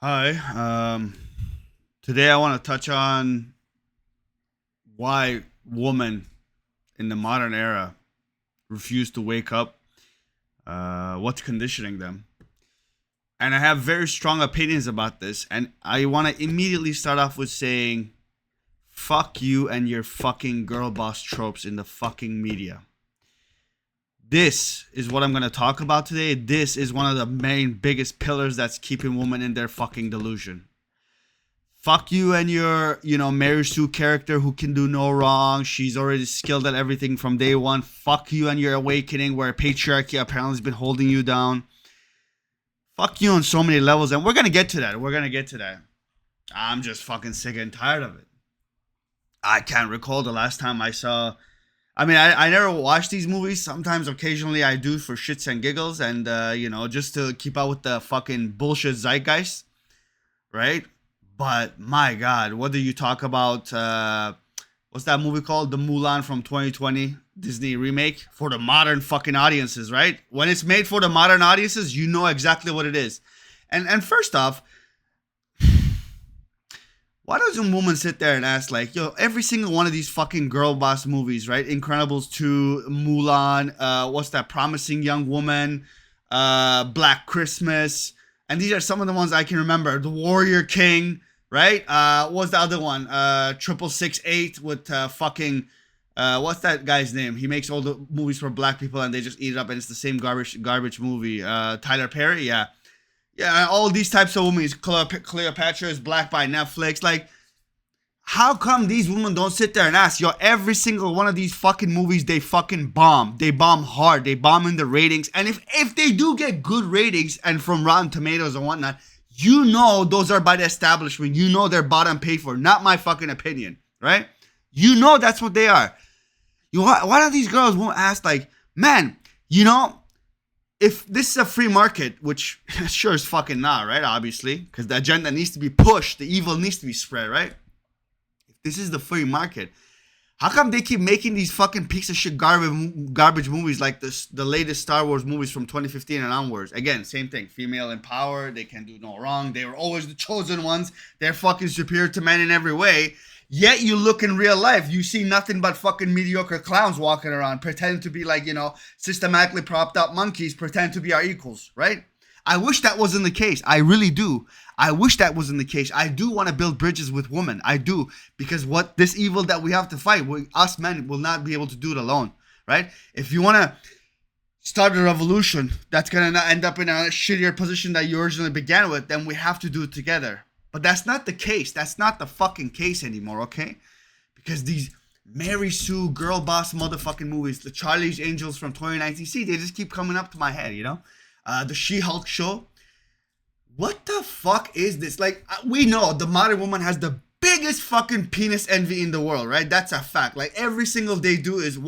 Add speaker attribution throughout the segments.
Speaker 1: Hi. Today I want to touch on why women in the modern era refuse to wake up. What's conditioning them? And I have very strong opinions about this. And I want to immediately start off with saying, fuck you and your fucking girl boss tropes in the fucking media. This is what I'm going to talk about today. This is one of the main biggest pillars that's keeping women in their fucking delusion. Fuck you and your, Mary Sue character who can do no wrong. She's already skilled at everything from day one. Fuck you and your awakening where patriarchy apparently has been holding you down. Fuck you on so many levels. And we're going to get to that. I'm just fucking sick and tired of it. I can't recall the last time I saw... I never watch these movies. Sometimes, occasionally, I do for shits and giggles, and just to keep up with the fucking bullshit zeitgeist, right? But my God, what do you talk about? What's that movie called? The Mulan from 2020 Disney remake for the modern fucking audiences, right? When it's made for the modern audiences, you know exactly what it is. And first off, why doesn't a woman sit there and ask, like, every single one of these fucking girl boss movies, right? Incredibles 2, Mulan, what's that, Promising Young Woman, Black Christmas, and these are some of the ones I can remember. The Warrior King, right? What's the other one? 6668 with what's that guy's name? He makes all the movies for black people and they just eat it up and it's the same garbage movie. Tyler Perry, yeah. Yeah, all these types of women. Cleopatra is black by Netflix. Like, how come these women don't sit there and ask, every single one of these fucking movies, they fucking bomb. They bomb hard. They bomb in the ratings. And if they do get good ratings and from Rotten Tomatoes and whatnot, those are by the establishment. They're bought and paid for. Not my fucking opinion, right? That's what they are. Why don't these girls won't ask, like, man, if this is a free market, which sure is fucking not, right? Obviously, because the agenda needs to be pushed, the evil needs to be spread, right? If this is the free market, how come they keep making these fucking piece of shit garbage movies like the latest Star Wars movies from 2015 and onwards? Again, same thing. Female empowered, they can do no wrong. They were always the chosen ones. They're fucking superior to men in every way. Yet you look in real life, you see nothing but fucking mediocre clowns walking around, pretending to be like, systematically propped up monkeys, pretend to be our equals, right? I wish that wasn't the case. I really do. I wish that wasn't the case. I do want to build bridges with women. I do. Because what this evil that we have to fight, us men will not be able to do it alone, right? If you want to start a revolution that's going to end up in a shittier position that you originally began with, then we have to do it together. But that's not the case. That's not the fucking case anymore, okay? Because these Mary Sue, girl boss motherfucking movies, the Charlie's Angels from 2019, see, they just keep coming up to my head, The She-Hulk show. What the fuck is this? Like, we know the modern woman has the biggest fucking penis envy in the world, right? That's a fact. Like, every single they do is,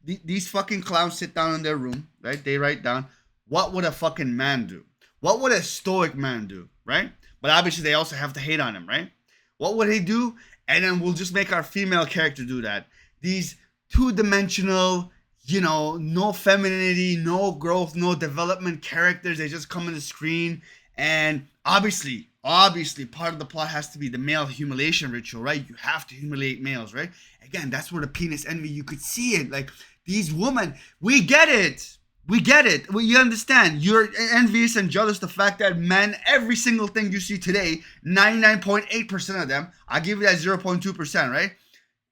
Speaker 1: these fucking clowns sit down in their room, right? They write down, what would a fucking man do? What would a stoic man do, right? But obviously they also have to hate on him, right? What would he do? And then we'll just make our female character do that. These two-dimensional, no femininity, no growth, no development characters. They just come on the screen. And obviously, part of the plot has to be the male humiliation ritual, right? You have to humiliate males, right? Again, that's where the penis envy, you could see it. Like, these women, we get it. You understand. You're envious and jealous the fact that men, every single thing you see today, 99.8% of them, I give you that 0.2%, right?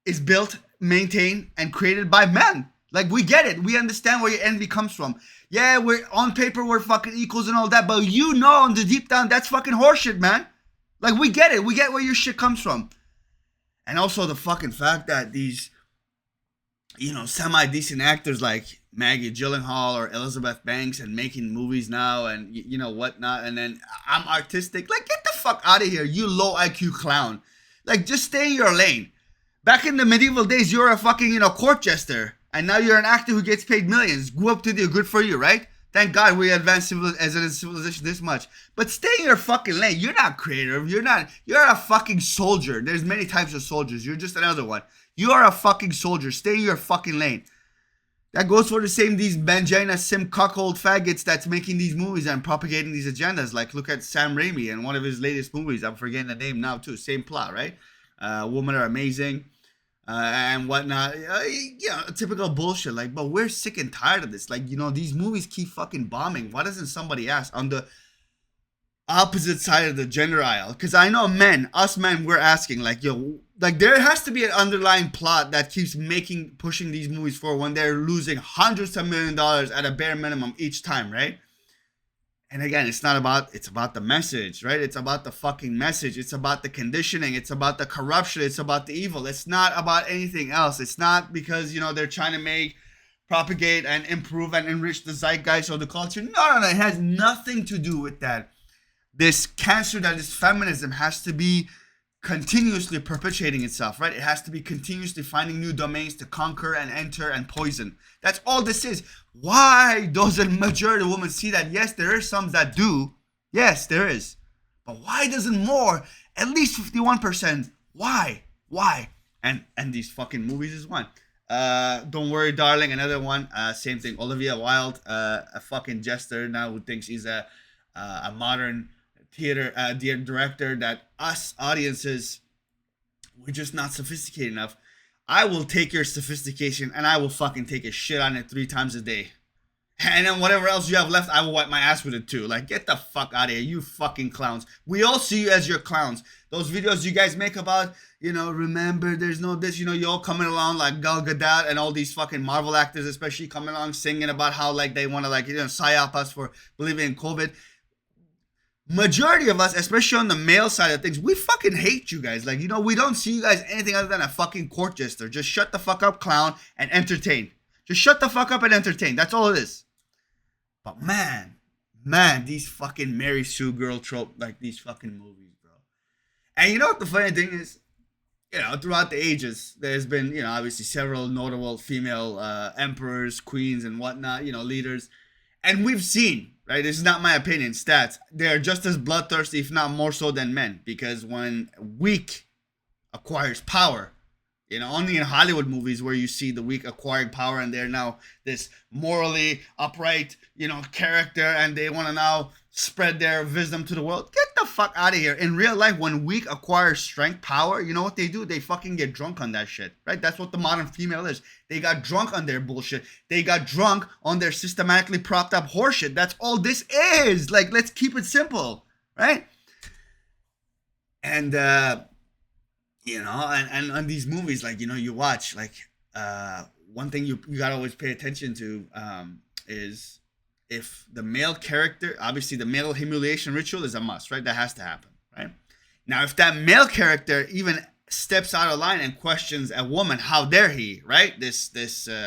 Speaker 1: Is built, maintained, and created by men. Like, we get it. We understand where your envy comes from. Yeah, on paper, we're fucking equals and all that, but on the deep down, that's fucking horseshit, man. Like, we get it. We get where your shit comes from. And also the fucking fact that these, semi-decent actors like Maggie Gyllenhaal or Elizabeth Banks and making movies now and whatnot, and then I'm artistic. Like, get the fuck out of here, you low IQ clown. Like, just stay in your lane. Back in the medieval days, you're a fucking, court jester, and now you're an actor who gets paid millions. Go up to you, good for you, right? Thank God we advanced as a civilization this much. But stay in your fucking lane. You're not creative. You're a fucking soldier. There's many types of soldiers. You're just another one. You are a fucking soldier. Stay in your fucking lane. That goes for the same these Benjaina Sim cuckold faggots that's making these movies and propagating these agendas. Like, look at Sam Raimi and one of his latest movies. I'm forgetting the name now too. Same plot, right? Women are amazing and whatnot. Typical bullshit. Like, but we're sick and tired of this. Like, these movies keep fucking bombing. Why doesn't somebody ask on the opposite side of the gender aisle? Because I know us men, we're asking like, like there has to be an underlying plot that keeps pushing these movies forward when they're losing hundreds of $1 millions at a bare minimum each time, right? And again, it's about the message, right? It's about the fucking message. It's about the conditioning. It's about the corruption. It's about the evil. It's not about anything else. It's not because, they're trying to propagate and improve and enrich the zeitgeist or the culture. No. It has nothing to do with that. This cancer that is feminism has to be continuously perpetuating itself, right? It has to be continuously finding new domains to conquer and enter and poison. That's all this is. Why doesn't majority of women see that? Yes, there are some that do. Yes, there is. But why doesn't more, at least 51%? Why? And these fucking movies is one. Don't Worry, Darling, another one. Same thing. Olivia Wilde, a fucking jester now who thinks he's a modern theater director, that us audiences, we're just not sophisticated enough. I will take your sophistication and I will fucking take a shit on it 3 times a day. And then whatever else you have left, I will wipe my ass with it too. Like, get the fuck out of here, you fucking clowns. We all see you as your clowns. Those videos you guys make about, remember there's no this, you all coming along like Gal Gadot and all these fucking Marvel actors especially coming along singing about how like they want to psyop us for believing in COVID. Majority of us, especially on the male side of things, we fucking hate you guys. Like, we don't see you guys anything other than a fucking court jester. Just shut the fuck up, clown, and entertain. Just shut the fuck up and entertain. That's all it is. But man, these fucking Mary Sue girl trope, like these fucking movies, bro. And you know what the funny thing is? Throughout the ages, there's been, obviously several notable female emperors, queens, and whatnot, leaders. And we've seen, right? This is not my opinion, stats. They're just as bloodthirsty, if not more so than men. Because when weak acquires power, only in Hollywood movies where you see the weak acquired power and they're now this morally upright, character and they want to now spread their wisdom to the world. Get the fuck out of here. In real life, when weak acquires strength, power, you know what they do? They fucking get drunk on that shit, right? That's what the modern female is. They got drunk on their bullshit. They got drunk on their systematically propped up horseshit. That's all this is. Like, let's keep it simple, right? And, and on these movies, like, you watch, like, one thing you gotta always pay attention to is if the male character, obviously the male humiliation ritual is a must, right? That has to happen, right? Now, if that male character even steps out of line and questions a woman, how dare he, right? This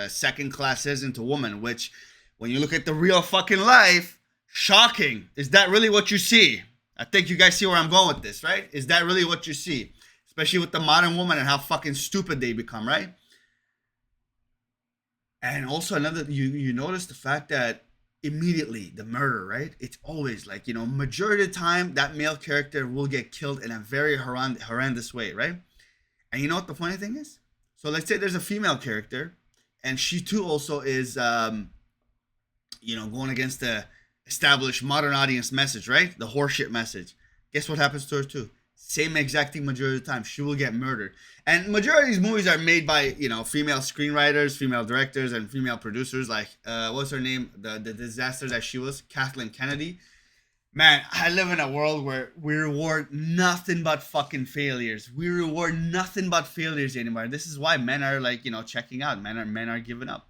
Speaker 1: second-class citizen to woman, which, when you look at the real fucking life, shocking. Is that really what you see? I think you guys see where I'm going with this, right? Is that really what you see? Especially with the modern woman and how fucking stupid they become, right? And also another, you notice the fact that immediately the murder, right? It's always like, majority of the time that male character will get killed in a very horrendous way, right? And you know what the funny thing is? So let's say there's a female character and she too also is, going against the established modern audience message, right? The horseshit message. Guess what happens to her too? Same exact thing majority of the time. She will get murdered. And majority of these movies are made by, female screenwriters, female directors, and female producers. Like, what's her name? The disaster that she was, Kathleen Kennedy. Man, I live in a world where we reward nothing but fucking failures. We reward nothing but failures anymore. This is why men are like, checking out. Men are giving up.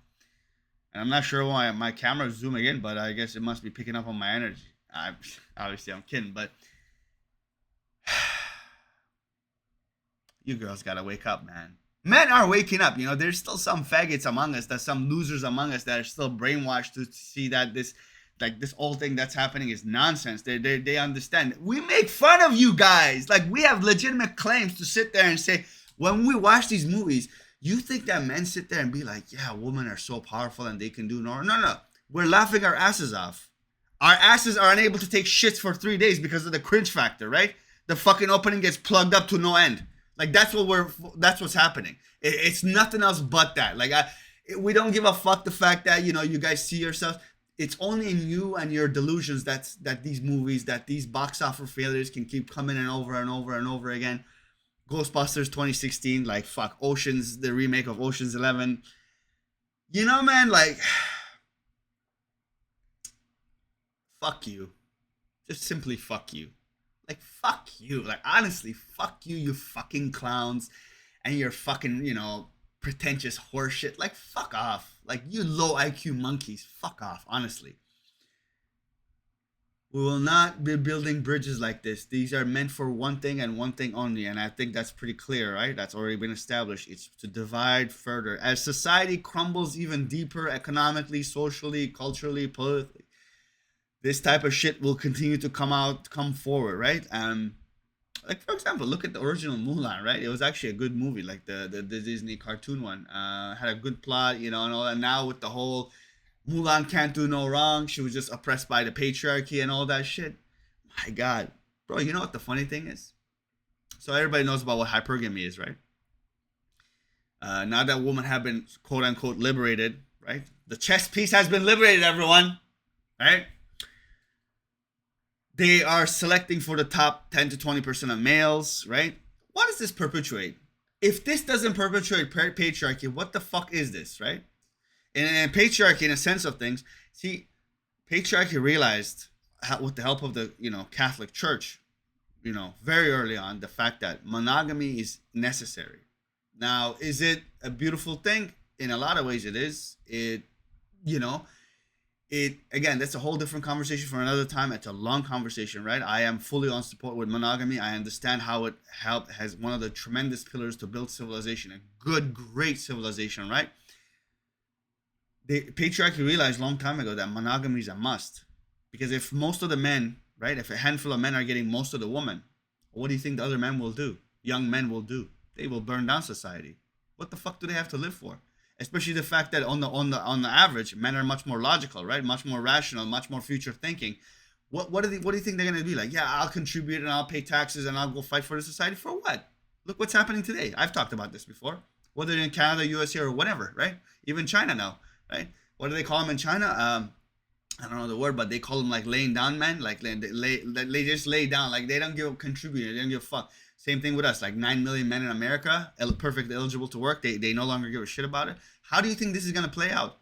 Speaker 1: And I'm not sure why my camera is zooming in, but I guess it must be picking up on my energy. Obviously, I'm kidding, but you girls gotta wake up, man. Men are waking up. There's still some faggots among us, there's some losers among us that are still brainwashed to see that this whole thing that's happening is nonsense. They understand. We make fun of you guys. Like, we have legitimate claims to sit there and say, when we watch these movies, you think that men sit there and be like, yeah, women are so powerful and they can do no. We're laughing our asses off. Our asses are unable to take shits for 3 days because of the cringe factor, right? The fucking opening gets plugged up to no end. Like, that's what's happening. It's nothing else but that. Like, We don't give a fuck the fact that you guys see yourselves. It's only in you and your delusions that these movies, that these box office failures can keep coming and over and over and over again. Ghostbusters 2016, like fuck, Oceans, the remake of Oceans 11. Man, like fuck you. Just simply fuck you. Like fuck you. Like honestly, fuck you, you fucking clowns, and your fucking pretentious horseshit. Like fuck off. Like you low IQ monkeys. Fuck off. Honestly, we will not be building bridges like this. These are meant for one thing and one thing only, and I think that's pretty clear, right? That's already been established. It's to divide further as society crumbles even deeper economically, socially, culturally, politically. This type of shit will continue to come forward, right? Like for example, look at the original Mulan, right? It was actually a good movie, like the Disney cartoon one. Had a good plot, and all that. Now with the whole Mulan can't do no wrong, she was just oppressed by the patriarchy and all that shit. My God, bro, you know what the funny thing is? So everybody knows about what hypergamy is, right? Now that women have been quote unquote liberated, right? The chess piece has been liberated, everyone, right? They are selecting for the top 10 to 20% of males, right? What does this perpetuate? If this doesn't perpetuate patriarchy, what the fuck is this, right? And patriarchy, in a sense of things, see, patriarchy realized, with the help of the Catholic Church, very early on, the fact that monogamy is necessary. Now, is it a beautiful thing? In a lot of ways, it is. It again, that's a whole different conversation for another time. It's a long conversation, right? I am fully on support with monogamy. I understand how it has one of the tremendous pillars to build civilization, a good, great civilization, right? The patriarchy realized a long time ago that monogamy is a must, because if most of the men, right, if a handful of men are getting most of the women, what do you think the other men will do? Young men will do. They will burn down society. What the fuck do they have to live for? Especially the fact that on the average, men are much more logical, right? Much more rational, much more future thinking. What do you think they're gonna be like? Yeah, I'll contribute and I'll pay taxes and I'll go fight for the society for what? Look what's happening today. I've talked about this before, whether in Canada, USA, or whatever, right? Even China now, right? What do they call them in China? I don't know the word, but they call them like laying down men. Like they just lay down, like they don't contribute, they don't give a fuck. Same thing with us, like 9 million men in America, perfectly eligible to work. They no longer give a shit about it. How do you think this is going to play out?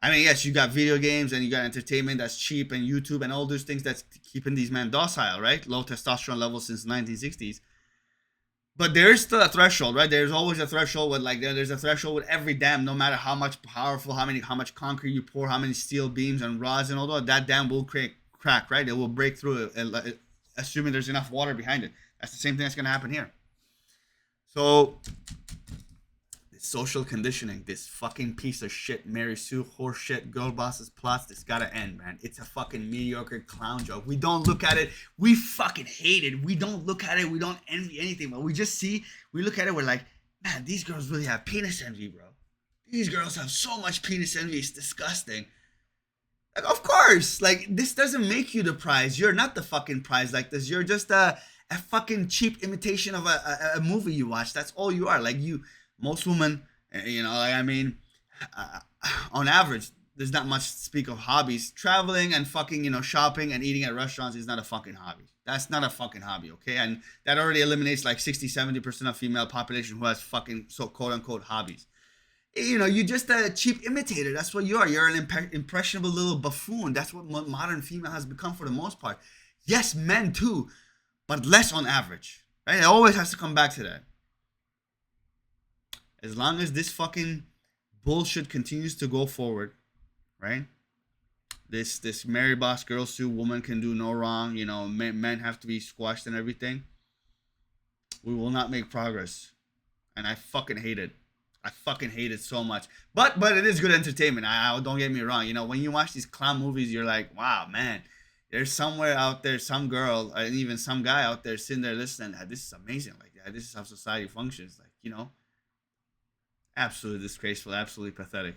Speaker 1: I mean, yes, you got video games and you got entertainment that's cheap and YouTube and all those things that's keeping these men docile, right? Low testosterone levels since 1960s. But there is still a threshold, right? There's always a threshold with there's a threshold with every dam, no matter how much powerful, how much concrete you pour, how many steel beams and rods and all that dam will crack, right? It will break through it, assuming there's enough water behind it. That's the same thing that's going to happen here. So, this social conditioning, this fucking piece of shit, Mary Sue horseshit, Girlboss's plots, this gotta end, man. It's a fucking mediocre clown joke. We don't look at it. We fucking hate it. We don't look at it. We don't envy anything. But we look at it, we're like, man, these girls really have penis envy, bro. These girls have so much penis envy. It's disgusting. Like, of course. Like, this doesn't make you the prize. You're not the fucking prize like this. You're just a fucking cheap imitation of a movie you watch. That's all you are. Like, most women, on average, there's not much to speak of hobbies. Traveling and fucking, shopping and eating at restaurants is not a fucking hobby. That's not a fucking hobby, okay? And that already eliminates like 60-70% of female population who has fucking quote unquote hobbies. You're just a cheap imitator. That's what you are. You're an impressionable little buffoon. That's what modern female has become for the most part. Yes, men too, but less on average, right? It always has to come back to that. As long as this fucking bullshit continues to go forward, right? This Mary Boss girl Sue woman can do no wrong. Men have to be squashed and everything. We will not make progress, and I fucking hate it. I fucking hate it so much. But it is good entertainment. I don't get me wrong. When you watch these clown movies, you're like, wow, man. There's somewhere out there, some girl, and even some guy out there sitting there listening. This is amazing. Like, this is how society functions. Like, absolutely disgraceful, absolutely pathetic.